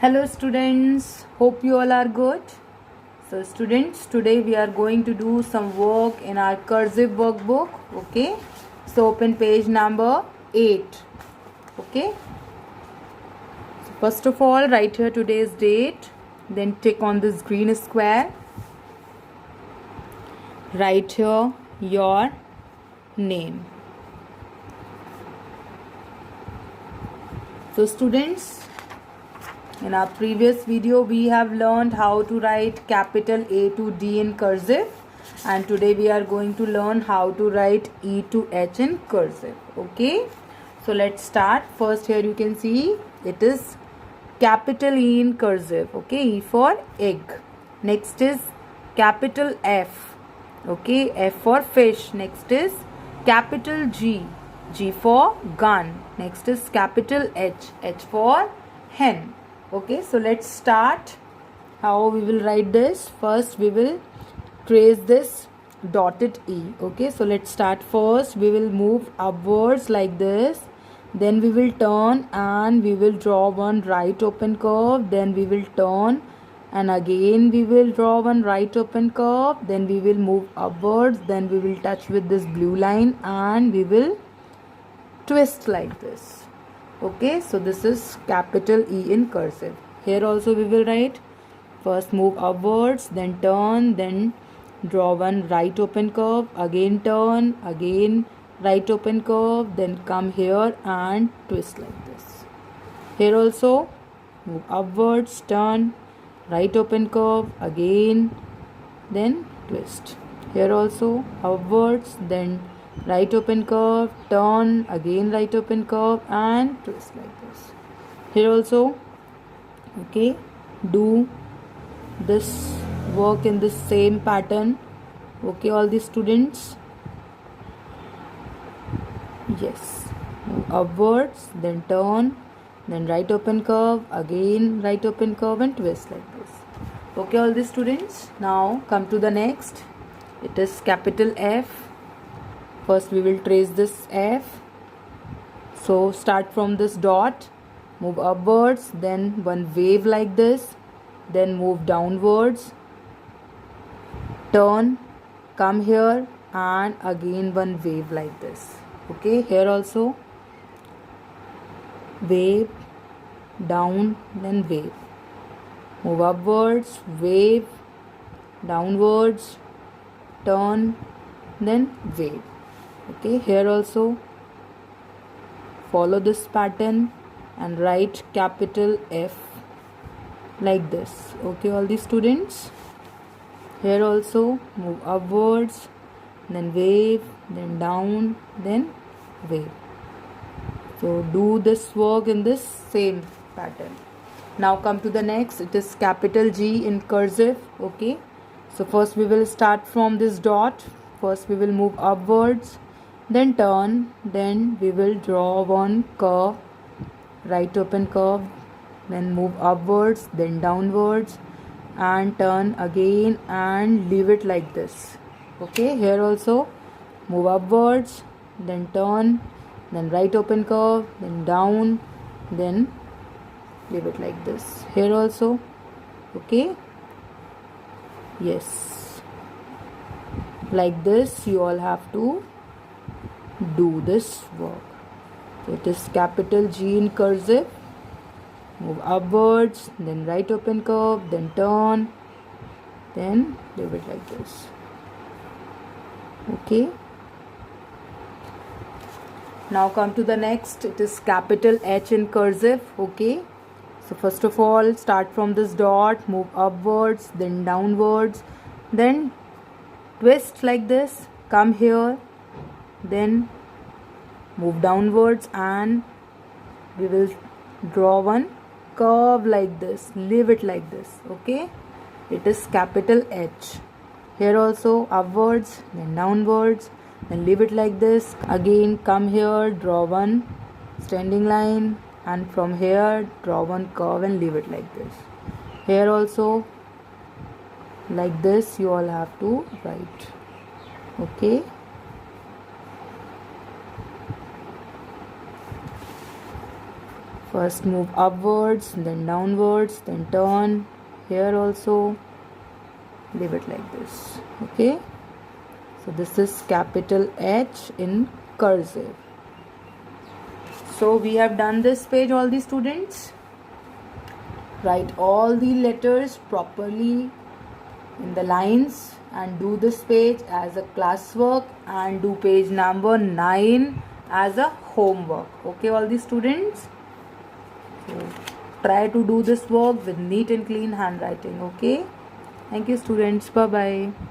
Hello students, hope you all are good. So students, today we are going to do some work in our cursive workbook. Okay, so open page number 8. Okay, so first of all write here today's date, then tick on this green square, write here your name. So students, in our previous video, we have learned how to write capital A to D in cursive, and today we are going to learn how to write E to H in cursive. Okay, so let's start. First, here you can see it is capital E in cursive. Okay, E for egg. Next is capital F. Okay, F for fish. Next is capital G. G for gun. Next is capital H. H for hen. Okay, so let's start how we will write this. First we will trace this dotted E. Okay, so let's start. First we will move upwards like this, then we will turn and we will draw one right open curve, then we will turn and again we will draw one right open curve, then we will move upwards, then we will touch with this blue line and we will twist like this. Okay, so this is capital E in cursive. Here also we will write, first move upwards, then turn, then draw one right open curve, again turn, again right open curve, then come here and twist like this. Here also move upwards, turn, right open curve, again, then twist. Here also upwards, then right open curve, turn, again right open curve and twist like this. Here also, okay, do this work in this same pattern. Okay, all the students. Yes, move upwards, then turn, then right open curve, again right open curve and twist like this. Okay, all the students. Now come to the next. It is capital F. First we will trace this F. So start from this dot, move upwards, then one wave like this, then move downwards, turn, come here and again one wave like this. Okay, here also wave, down, then wave, move upwards, wave, downwards, turn, then wave. Okay, here also follow this pattern and write capital F like this. Okay, all the students. Here also move upwards, then wave, then down, then wave. So do this work in this same pattern. Now come to the next. It is capital G in cursive. Okay, so first we will start from this dot. First we will move upwards, then turn, then we will draw one curve, right open curve, then move upwards, then downwards and turn again and leave it like this. Okay, here also move upwards, then turn, then right open curve, then down, then leave it like this. Here also, okay, yes, like this you all have to do this work. So it is capital G in cursive. Move upwards, then right open curve, then turn, then leave it like this. Okay. Now come to the next. It is capital H in cursive. Okay. So first of all, start from this dot, move upwards, then downwards, then twist like this, come here, then move downwards and we will draw one curve like this, leave it like this. Okay, it is capital H. Here also upwards, then downwards, then leave it like this. Again come here, draw one standing line and from here draw one curve and leave it like this. Here also like this you all have to write. Okay, First move upwards, then downwards, then turn. Here also leave it like this. Okay, so this is capital H in cursive. So we have done this page, all the students. Write all the letters properly in the lines and do this page as a classwork, and do page number 9 as a homework. Okay, all the students. So try to do this work with neat and clean handwriting. Okay, thank you students. Bye bye.